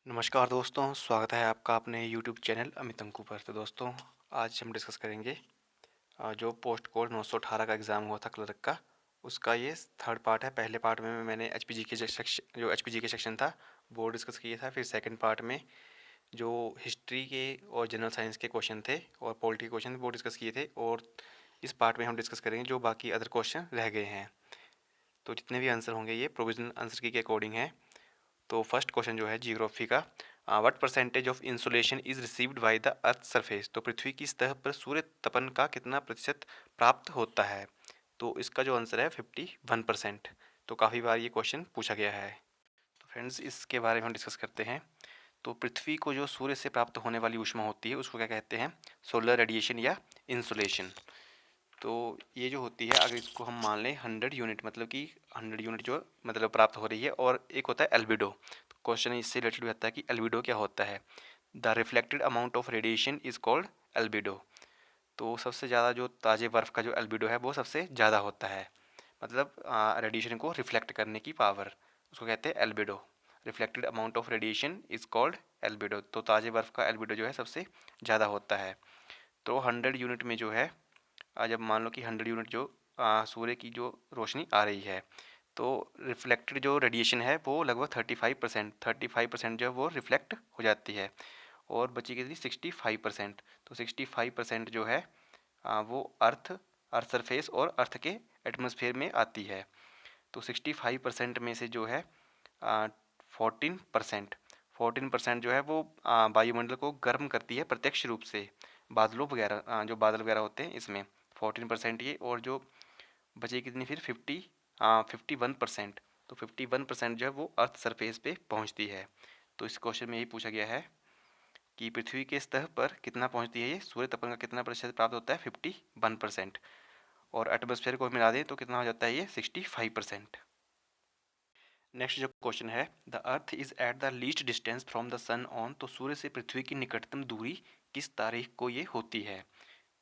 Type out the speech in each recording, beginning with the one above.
नमस्कार दोस्तों, स्वागत है आपका अपने यूट्यूब चैनल अमित अंकु पर। तो दोस्तों, आज हम डिस्कस करेंगे जो पोस्ट कोड 918 का एग्ज़ाम हुआ था क्लर्क का, उसका ये थर्ड पार्ट है। पहले पार्ट में मैंने एचपीजी के जो एचपीजी के सेक्शन था वो डिस्कस किया था। फिर सेकंड पार्ट में जो हिस्ट्री के और जनरल साइंस के क्वेश्चन थे और पॉलिटी के क्वेश्चन वो डिस्कस किए थे। और इस पार्ट में हम डिस्कस करेंगे जो बाकी अदर क्वेश्चन रह गए हैं। तो जितने भी आंसर होंगे ये प्रोविजनल आंसर की के अकॉर्डिंग है। तो फर्स्ट क्वेश्चन जो है जियोग्राफी का, what percentage of insulation is received by the earth surface. तो पृथ्वी की सतह पर सूर्य तपन का कितना प्रतिशत प्राप्त होता है। तो इसका जो आंसर है 51%। तो काफ़ी बार ये क्वेश्चन पूछा गया है। तो फ्रेंड्स, इसके बारे में हम डिस्कस करते हैं। तो पृथ्वी को जो सूर्य से प्राप्त होने वाली ऊष्मा होती है उसको क्या कहते हैं, सोलर रेडिएशन या इंसुलेशन। तो ये जो होती है, अगर इसको हम मान लें 100 यूनिट, मतलब कि 100 यूनिट जो मतलब प्राप्त हो रही है। और एक होता है एल्बिडो। तो क्वेश्चन इससे रिलेटेड आता है कि एल्बिडो क्या होता है। The reflected amount of radiation is called albedo. तो सबसे ज़्यादा जो ताज़े बर्फ़ का जो एल्बिडो है वो सबसे ज़्यादा होता है, मतलब रेडिएशन को रिफ्लेक्ट करने की पावर, उसको कहते हैं albedo. Reflected amount of radiation is called albedo. तो ताज़े बर्फ़ का एल्बिडो जो है सबसे ज़्यादा होता है। तो 100 यूनिट में जो है, जब मान लो कि 100 यूनिट जो सूर्य की जो रोशनी आ रही है, तो रिफ्लेक्टेड जो रेडिएशन है वो लगभग 35% जो है वो रिफ्लेक्ट हो जाती है। और बची कितनी, 65%। तो 65% जो है वो अर्थ सरफेस और अर्थ के एटमॉस्फेयर में आती है। तो 65% में से जो है 14% जो है वो वायुमंडल को गर्म करती है प्रत्यक्ष रूप से, बादलों वगैरह, जो बादल वगैरह होते हैं इसमें 14% ये। और जो बचे कितनी फिर 51%। तो 51% जो है वो अर्थ सरफेस पे पहुंचती है। तो इस क्वेश्चन में यही पूछा गया है कि पृथ्वी के सतह पर कितना पहुंचती है ये, सूर्य तपन का कितना प्रतिशत प्राप्त होता है, 51%। और एटमॉस्फेयर को मिला दें तो कितना हो जाता है ये, 65%। नेक्स्ट जो क्वेश्चन है, the earth is at the least distance from the sun on. तो सूर्य से पृथ्वी की निकटतम दूरी किस तारीख को ये होती है।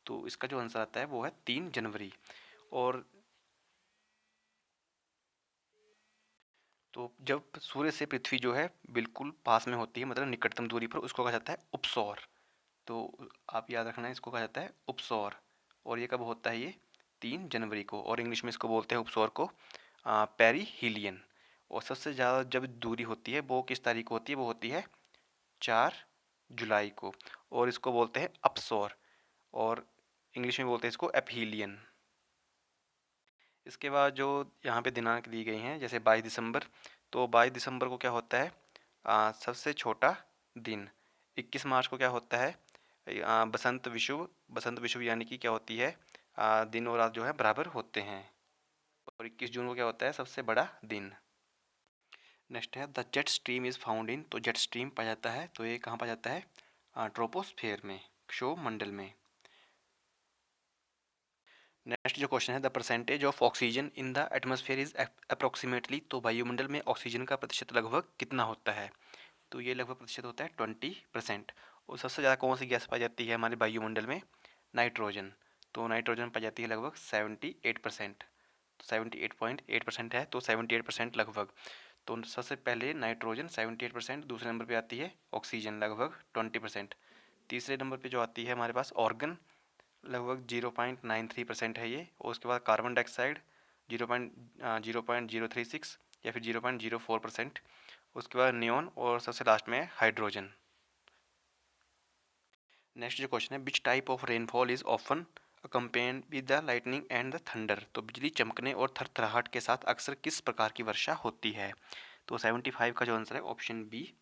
तो इसका जो आंसर आता है वो है 3 जनवरी। और तो जब सूर्य से पृथ्वी जो है बिल्कुल पास में होती है, मतलब निकटतम दूरी पर, उसको कहा जाता है उपसौर। तो आप याद रखना है, इसको कहा जाता है उपसौर। और ये कब होता है, ये 3 जनवरी को। और इंग्लिश में इसको बोलते हैं उपसौर को पेरीहीलियन। और सबसे ज़्यादा जब दूरी होती है वो किस तारीख को होती है, वो होती है 4 जुलाई को। और इसको बोलते हैं अपसौर, और इंग्लिश में बोलते हैं इसको एपहीलियन। इसके बाद जो यहाँ पे दिनांक दी गई हैं, जैसे 22 दिसंबर। तो 22 दिसंबर को क्या होता है, सबसे छोटा दिन। 21 मार्च को क्या होता है, बसंत विषुव यानी कि क्या होती है, दिन और रात जो है बराबर होते हैं। और 21 जून को क्या होता है, सबसे बड़ा दिन। नेक्स्ट है the jet stream is found in. तो जेट स्ट्रीम पाया जाता है, तो ये कहाँ पाया जाता है, ट्रोपोस्फेयर में, क्षोभ मंडल में। नेक्स्ट जो क्वेश्चन है, the percentage of oxygen in the atmosphere is approximately. तो वायुमंडल में ऑक्सीजन का प्रतिशत लगभग कितना होता है। तो ये लगभग प्रतिशत होता है 20%। और सबसे ज़्यादा कौन सी गैस पाई जाती है हमारे वायुमंडल में, नाइट्रोजन। तो नाइट्रोजन पाई जाती है लगभग 78%। तो 78.8% है, तो 78% लगभग। तो सबसे पहले नाइट्रोजन 78%, दूसरे नंबर पे आती है ऑक्सीजन लगभग 20%। तीसरे नंबर पे जो आती है हमारे पास ऑर्गन, लगभग 0.93% है ये। और उसके बाद कार्बन डाइऑक्साइड 0.036 या फिर 0.04%। उसके बाद नियॉन, और सबसे लास्ट में है हाइड्रोजन। नेक्स्ट जो क्वेश्चन है, which type of rainfall is often accompanied with the lightning and the thunder. तो बिजली चमकने और थरथराहट के साथ अक्सर किस प्रकार की वर्षा होती है। तो 75 का जो आंसर है ऑप्शन बी,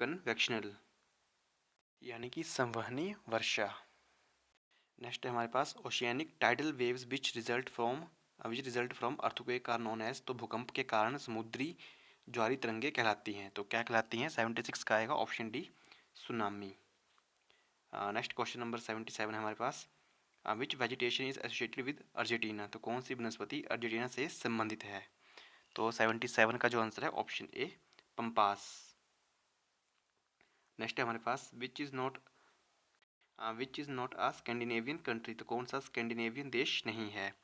कन्वेक्शनल, यानी कि संवहनी वर्षा। नेक्स्ट है हमारे पास oceanic tidal waves which result from earthquake are known as. तो भूकंप के कारण समुद्री ज्वारी तरंगे कहलाती हैं, तो क्या कहलाती हैं, 76 का आएगा option D, tsunami. Next question number 77 है हमारे पास, which vegetation is associated with Argentina. तो कौन सी वनस्पति अर्जेंटीना से संबंधित है। तो 77 का जो आंसर है ऑप्शन ए, पंपास। नेक्स्ट है हमारे पास, which is not a Scandinavian country. तो कौन सा स्कैंडिनेवियन देश नहीं है।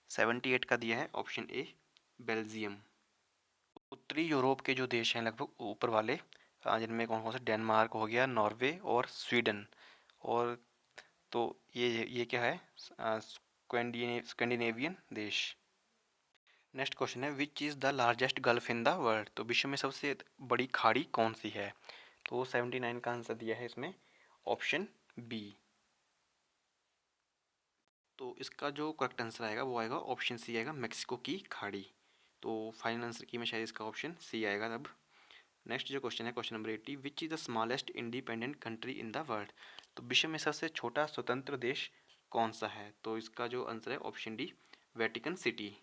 78 का दिया है ऑप्शन ए, बेल्जियम। उत्तरी यूरोप के जो देश हैं लगभग ऊपर वाले, जिनमें कौन कौन से डेनमार्क हो गया, नॉर्वे और स्वीडन। और तो ये क्या है, स्कैंडिनेवियन देश। नेक्स्ट क्वेश्चन है विच is the largest gulf in the world. तो विश्व में सबसे बड़ी खाड़ी कौन सी है। तो 79 का आंसर दिया है इसमें ऑप्शन बी। तो इसका जो करेक्ट आंसर आएगा वो आएगा ऑप्शन सी आएगा, मेक्सिको की खाड़ी। तो फाइनल आंसर की में शायद इसका ऑप्शन सी आएगा तब। नेक्स्ट जो क्वेश्चन है question number 80, which is the smallest independent country in the world. तो विश्व में सबसे छोटा स्वतंत्र देश कौन सा है। तो इसका जो आंसर है option D, Vatican city.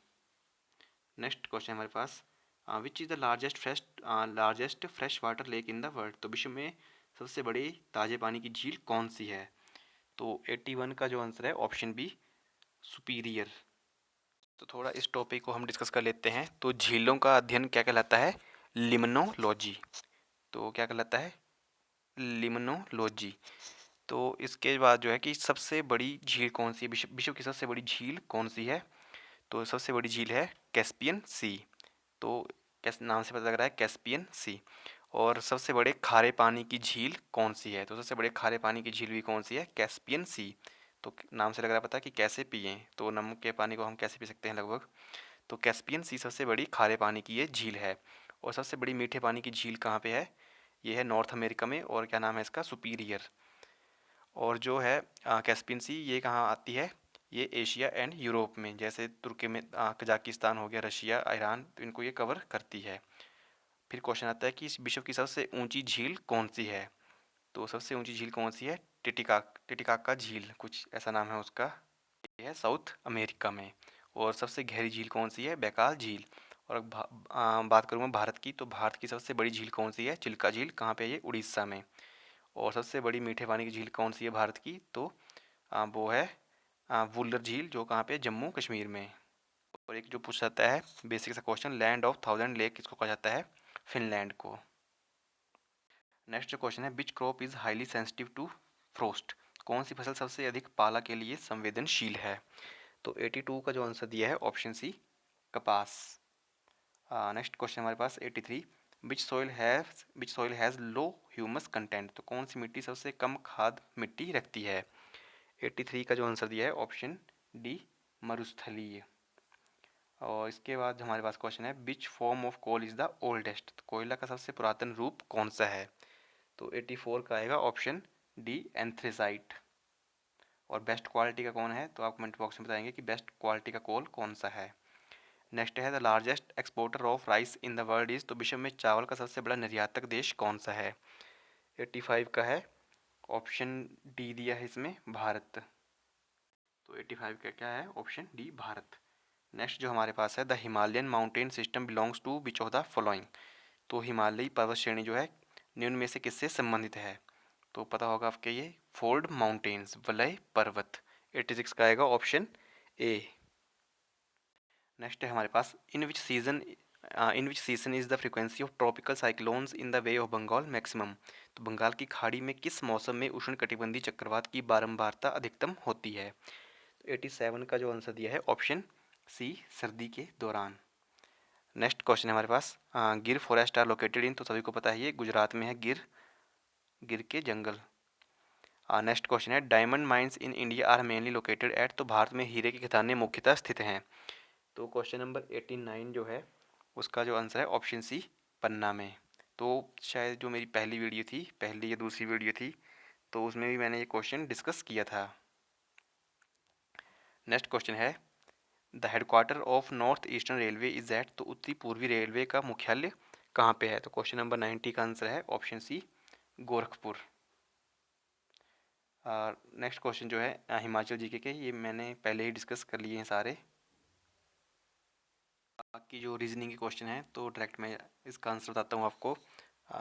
Next question हमारे पास, which is the largest fresh water lake in the world. तो विश्व में सबसे बड़ी ताजे पानी की झील कौन सी है। तो 81 का जो आंसर है ऑप्शन बी, सुपीरियर। तो थोड़ा इस टॉपिक को हम डिस्कस कर लेते हैं। तो झीलों का अध्ययन क्या कहलाता है, लिम्नोलॉजी। तो क्या कहलाता है, लिम्नोलॉजी। तो इसके बाद जो है कि सबसे बड़ी झील कौन सी है, विश्व की सबसे बड़ी झील कौन सी है। तो सबसे बड़ी झील है कैस्पियन सी। तो कैस नाम से पता लग रहा है कैस्पियन सी। और सबसे बड़े खारे पानी की झील कौन सी है। तो सबसे बड़े खारे पानी की झील भी कौन सी है, कैस्पियन सी। तो नाम से लग रहा है पता कि कैसे पिए, तो नमक के पानी को हम कैसे पी सकते हैं लगभग। तो कैस्पियन सी सबसे बड़ी खारे पानी की ये झील है। और सबसे बड़ी मीठे पानी की झील कहाँ पे है, ये है नॉर्थ अमेरिका में, और क्या नाम है इसका, सुपीरियर। और जो है कैस्पियन सी ये कहाँ आती है, ये एशिया एंड यूरोप में, जैसे तुर्की में कजाकिस्तान हो गया, रशिया, ईरान, तो इनको ये कवर करती है। फिर क्वेश्चन आता है कि इस विश्व की सबसे ऊंची झील कौन सी है। तो सबसे ऊंची झील कौन सी है, टिटिकाका झील, कुछ ऐसा नाम है उसका। ये है साउथ अमेरिका में। और सबसे गहरी झील कौन सी है, बैकाल झील। और बात करूँगा भारत की, तो भारत की सबसे बड़ी झील कौन सी है, चिल्का झील, कहाँ पे है ये, उड़ीसा में। और सबसे बड़ी मीठे पानी की झील कौन सी है भारत की, तो वो है वुलर झील, जो कहाँ पे है, जम्मू कश्मीर में। और एक जो पूछ जाता है बेसिक सा question, land of thousand lake किसको कहा जाता है, फिनलैंड को। नेक्स्ट जो क्वेश्चन है which crop is highly sensitive to frost. कौन सी फसल सबसे अधिक पाला के लिए संवेदनशील है। तो 82 का जो आंसर दिया है ऑप्शन सी, कपास। नेक्स्ट क्वेश्चन हमारे पास 83, विच soil has low humus content. तो कौन सी मिट्टी सबसे कम खाद मिट्टी रखती है। 83 का जो आंसर दिया है ऑप्शन डी, मरुस्थलीय। और इसके बाद हमारे पास क्वेश्चन है which form of coal is the oldest. तो कोयला का सबसे पुरातन रूप कौन सा है। तो 84 का आएगा ऑप्शन डी, एंथ्रेसाइट। और बेस्ट क्वालिटी का कौन है, तो आप कमेंट बॉक्स में बताएंगे कि बेस्ट क्वालिटी का कोल कौन सा है। नेक्स्ट है the largest exporter of rice in the world is. तो विश्व में चावल का सबसे बड़ा निर्यातक देश कौन सा है। 85 का है ऑप्शन डी दिया है इसमें, भारत। तो 85 का क्या है, ऑप्शन डी, भारत। नेक्स्ट जो हमारे पास है the Himalayan mountain system belongs to which of the following. तो हिमालयी पर्वत श्रेणी जो है निम्न में से किससे संबंधित है। तो पता होगा आपके ये फोल्ड माउंटेन्स, वलय पर्वत। 86 का आएगा ऑप्शन ए। नेक्स्ट है हमारे पास in which season is the frequency of tropical cyclones in the bay of Bengal maximum. तो बंगाल की खाड़ी में किस मौसम में उष्णकटिबंधीय चक्रवात की बारंबारता अधिकतम होती है। तो 87 का जो आंसर दिया है ऑप्शन सी, सर्दी के दौरान। नेक्स्ट क्वेश्चन है हमारे पास, गिर फॉरेस्ट आर लोकेटेड इन। तो सभी को पता है ये गुजरात में है, गिर, गिर के जंगल। नेक्स्ट क्वेश्चन है diamond mines in India are mainly located at. तो भारत में हीरे की खदानें मुख्यतः स्थित हैं। तो क्वेश्चन नंबर 89 जो है उसका जो आंसर है ऑप्शन सी, पन्ना में। तो शायद जो मेरी पहली वीडियो थी, पहली या दूसरी वीडियो थी, तो उसमें भी मैंने ये क्वेश्चन डिस्कस किया था। नेक्स्ट क्वेश्चन है the headquarter of north eastern railway is at. तो उत्तरी पूर्वी रेलवे का मुख्यालय कहाँ पे है। तो क्वेश्चन नंबर 90 का आंसर है option C, Gorakhpur. Next question जो है हिमाचल जीके के, ये मैंने पहले ही डिस्कस कर लिए हैं सारे। बाकी जो रीजनिंग के क्वेश्चन है तो डायरेक्ट मैं इसका आंसर बताता हूँ आपको।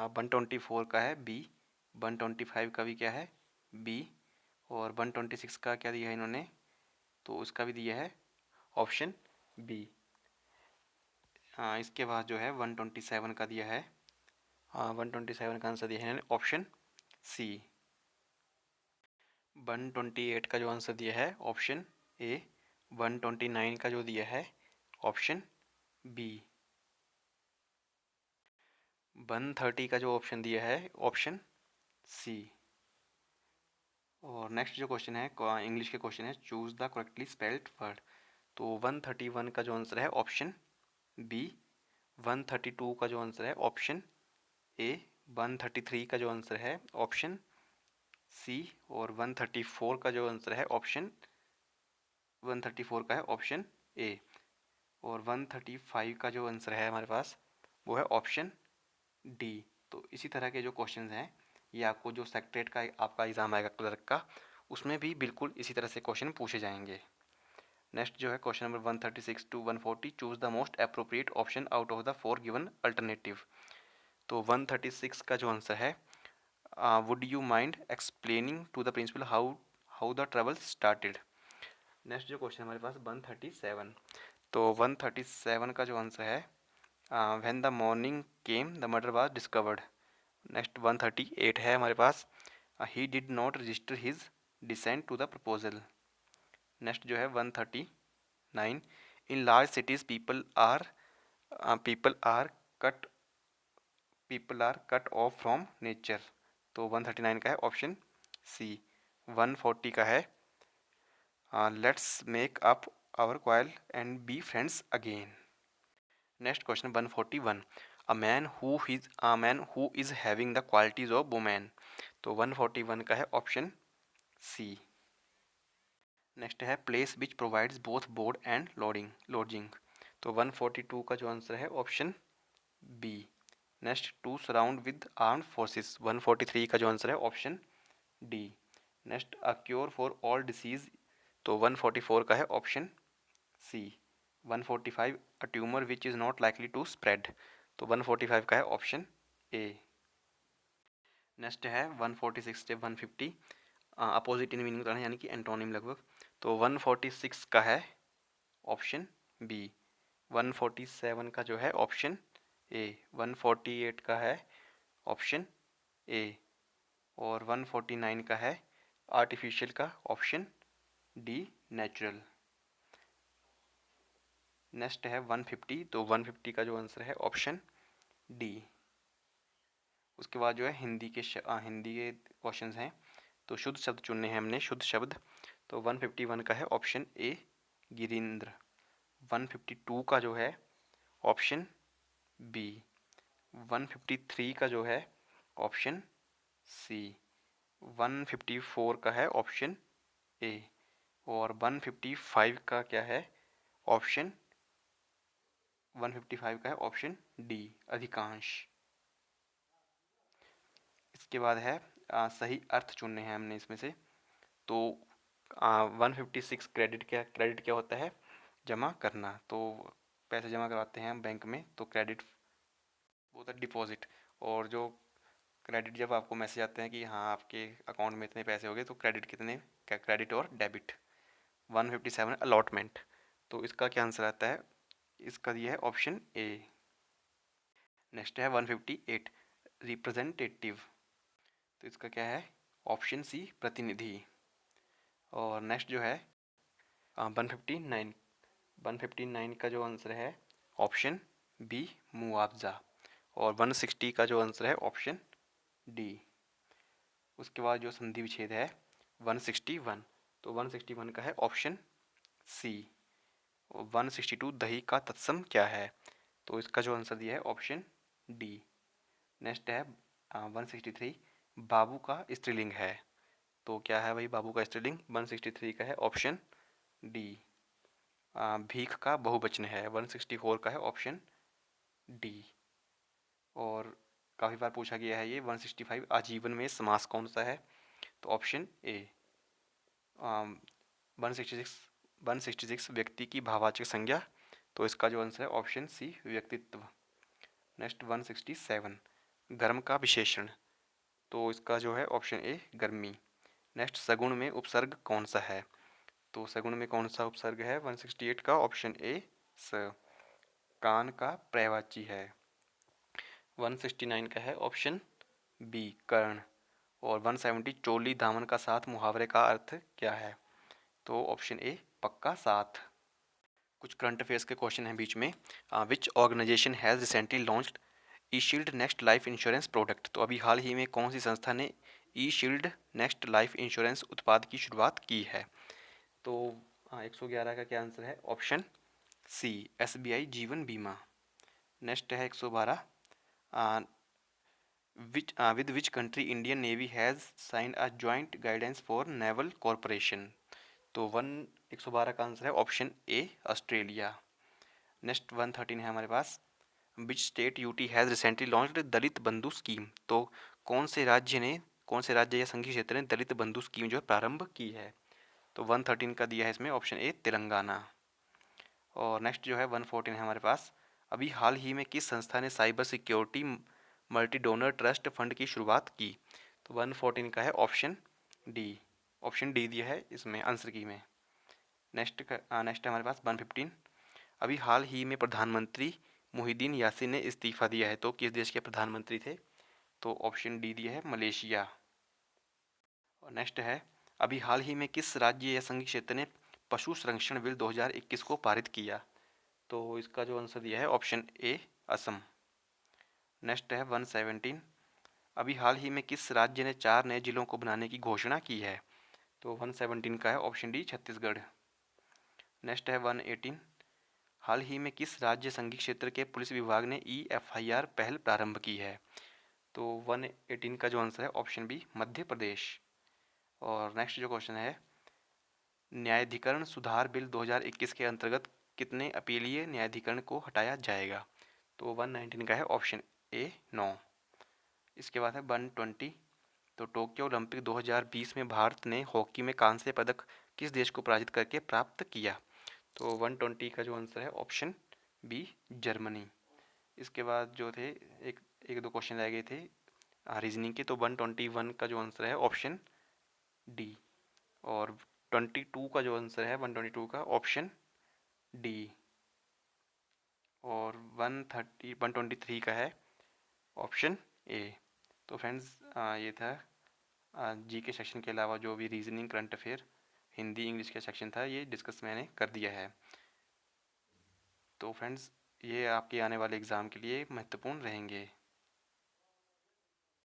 124 का है बी, 125 का भी क्या है, बी। और 126 का क्या दिया है इन्होंने, तो उसका भी दिया है ऑप्शन बी। इसके बाद जो है 127 का दिया है, 127 का आंसर दिया है इन्होंने ऑप्शन सी। 128 का जो आंसर दिया है ऑप्शन ए। 129 का जो दिया है ऑप्शन बी। 130 का जो ऑप्शन दिया है ऑप्शन सी। और नेक्स्ट जो क्वेश्चन है इंग्लिश के क्वेश्चन है, choose the correctly spelled word. तो 131 का जो आंसर है ऑप्शन बी। 132 का जो आंसर है ऑप्शन ए। 133 का जो आंसर है ऑप्शन सी। और 134 का जो आंसर है ऑप्शन 134 का है ऑप्शन ए। और 135 का जो आंसर है हमारे पास वो है ऑप्शन डी। तो इसी तरह के जो क्वेश्चंस हैं ये आपको जो सेक्रेटरीट का आपका एग्ज़ाम आएगा क्लर्क का, उसमें भी बिल्कुल इसी तरह से क्वेश्चन पूछे जाएंगे। नेक्स्ट जो है question number 136 to 140, choose the most appropriate option out of the four given alternative. तो 136 का जो आंसर है, would you mind explaining to the principal how the travel started. Next जो क्वेश्चन हमारे पास 137। तो 137 का जो आंसर है, when the morning came the murder was discovered. Next 138 है हमारे पास, he did not register his descent to the proposal. Next जो है 139, in large cities cut people are cut off from nature. तो 139 का है ऑप्शन सी। 140 का है, let's make up our quarrel and be friends again. Next question 141, a man who is having the qualities of women. तो 141 का है option C. Next है place which provides both board and lodging. तो 142 का जो answer है option B. Next to surround with armed forces. 143 का जो आंसर है option D. Next a cure for all disease. तो 144 का है option C. 145 a tumour which is not likely to spread. तो 145 का है ऑप्शन ए। नेक्स्ट है 146 से 150, अपोजिट इन मीनिंग बताना यानी कि एंटोनिम लगभग। तो 146 का है ऑप्शन बी। 147 का जो है ऑप्शन ए। 148 का है ऑप्शन ए। और 149 का है आर्टिफिशियल का ऑप्शन डी नेचुरल। नेक्स्ट है 150। तो 150 का जो आंसर है ऑप्शन डी। उसके बाद जो है हिंदी के क्वेश्चंस हैं। तो शुद्ध शब्द चुनने हैं हमने, शुद्ध शब्द। तो 151 का है ऑप्शन ए गिरीन्द्र। 152 का जो है ऑप्शन बी। 153 का जो है ऑप्शन सी। 154 का है ऑप्शन ए। और 155 का क्या है ऑप्शन 155 का है ऑप्शन डी अधिकांश। इसके बाद है सही अर्थ चुनने हैं हमने इसमें से। तो 156 क्रेडिट क्या होता है, जमा करना। तो पैसे जमा करवाते हैं हम बैंक में तो क्रेडिट वो होता है डिपॉजिट। और जो क्रेडिट जब आपको मैसेज आते हैं कि हाँ आपके अकाउंट में इतने पैसे हो गए, तो क्रेडिट कितने, क्रेडिट और डेबिट। 157 अलॉटमेंट। तो इसका क्या आंसर आता है, इसका दिया है ऑप्शन ए। नेक्स्ट है 158 रिप्रेजेंटेटिव। तो इसका क्या है ऑप्शन सी प्रतिनिधि। और नेक्स्ट जो है 159, 159 का जो आंसर है ऑप्शन बी मुआवजा। और 160 का जो आंसर है ऑप्शन डी। उसके बाद जो संधि विच्छेद है 161। तो 161 का है ऑप्शन सी। 162 दही का तत्सम क्या है। तो इसका जो आंसर दिया है ऑप्शन डी। नेक्स्ट है 163 बाबू का स्त्रीलिंग है। तो क्या है भाई बाबू का स्त्रीलिंग, 163 का है ऑप्शन डी। भीख का बहुवचन है, 164 का है ऑप्शन डी। और काफ़ी बार पूछा गया है ये 165 आजीवन में समास कौन सा है। तो ऑप्शन ए। 166 व्यक्ति की भाववाचक संज्ञा। तो इसका जो आंसर है ऑप्शन सी व्यक्तित्व। नेक्स्ट 167 गर्म का विशेषण। तो इसका जो है ऑप्शन ए गर्मी। नेक्स्ट सगुण में उपसर्ग कौन सा है। तो सगुण में कौन सा उपसर्ग है 168 का ऑप्शन ए स। कान का पर्यायवाची है। 169 का है ऑप्शन बी कर्ण। और 170 चोली दामन का साथ मुहावरे का अर्थ क्या है। तो ऑप्शन ए पक्का साथ। कुछ करंट अफेयर्स के क्वेश्चन हैं बीच में। Which organisation has recently launched E shield next life insurance product. तो अभी हाल ही में कौन सी संस्था ने E shield next life insurance उत्पाद की शुरुआत की है? तो हाँ, 111 का क्या आंसर है? ऑप्शन सी, SBI जीवन बीमा। नेक्स्ट है 112, with which country Indian navy has signed a joint guidance for naval corporation. तो 112 का आंसर है ऑप्शन ए, ऑस्ट्रेलिया। नेक्स्ट 113 है हमारे पास, which state UT has recently launched Dalit Bandhu scheme. तो कौन से राज्य या संघीय क्षेत्र ने दलित बंधु स्कीम जो है प्रारंभ की है? तो 113 का दिया है इसमें ऑप्शन ए, तेलंगाना। और नेक्स्ट जो है 114 है हमारे पास, अभी हाल ही में किस संस्था ने cyber security multi donor trust fund की शुरुआत की? तो 114 का है ऑप्शन डी। ऑप्शन डी दिया है इसमें आंसर की में। नेक्स्ट है हमारे पास 115, अभी हाल ही में प्रधानमंत्री मुहिद्दीन यासिन ने इस्तीफा दिया है, तो किस देश के प्रधानमंत्री थे? तो ऑप्शन डी दिया है मलेशिया। और नेक्स्ट है, अभी हाल ही में किस राज्य या संघीय क्षेत्र ने पशु संरक्षण बिल 2021 को पारित किया? तो इसका जो आंसर दिया है ऑप्शन ए, असम। नेक्स्ट है 117, अभी हाल ही में किस राज्य ने 4 नए जिलों को बनाने की घोषणा की है? तो 117 का है ऑप्शन डी, छत्तीसगढ़। नेक्स्ट है 118, हाल ही में किस राज्य संघीय क्षेत्र के पुलिस विभाग ने EFIR पहल प्रारंभ की है? तो 118 का जो आंसर है ऑप्शन बी, मध्य प्रदेश। और नेक्स्ट जो क्वेश्चन है, न्यायाधिकरण सुधार बिल 2021 के अंतर्गत कितने अपीलीय न्यायाधिकरण को हटाया जाएगा? तो 119 का है ऑप्शन ए, 9। इसके बाद है 120, तो टोक्यो ओलंपिक 2020 में भारत ने हॉकी में कांस्य पदक किस देश को पराजित करके प्राप्त किया? तो 120 का जो आंसर है ऑप्शन बी, जर्मनी। इसके बाद जो थे एक एक दो क्वेश्चन रह गए थे रीजनिंग के, तो 121 का जो आंसर है ऑप्शन डी। और 22 का जो आंसर है 122 का ऑप्शन डी। और 123 का है ऑप्शन ए। तो फ्रेंड्स ये था जी के सेक्शन के अलावा जो भी reasoning, current affair, Hindi, English का सेक्शन था, ये डिस्कस मैंने कर दिया है। तो फ्रेंड्स ये आपके आने वाले एग्ज़ाम के लिए महत्वपूर्ण रहेंगे।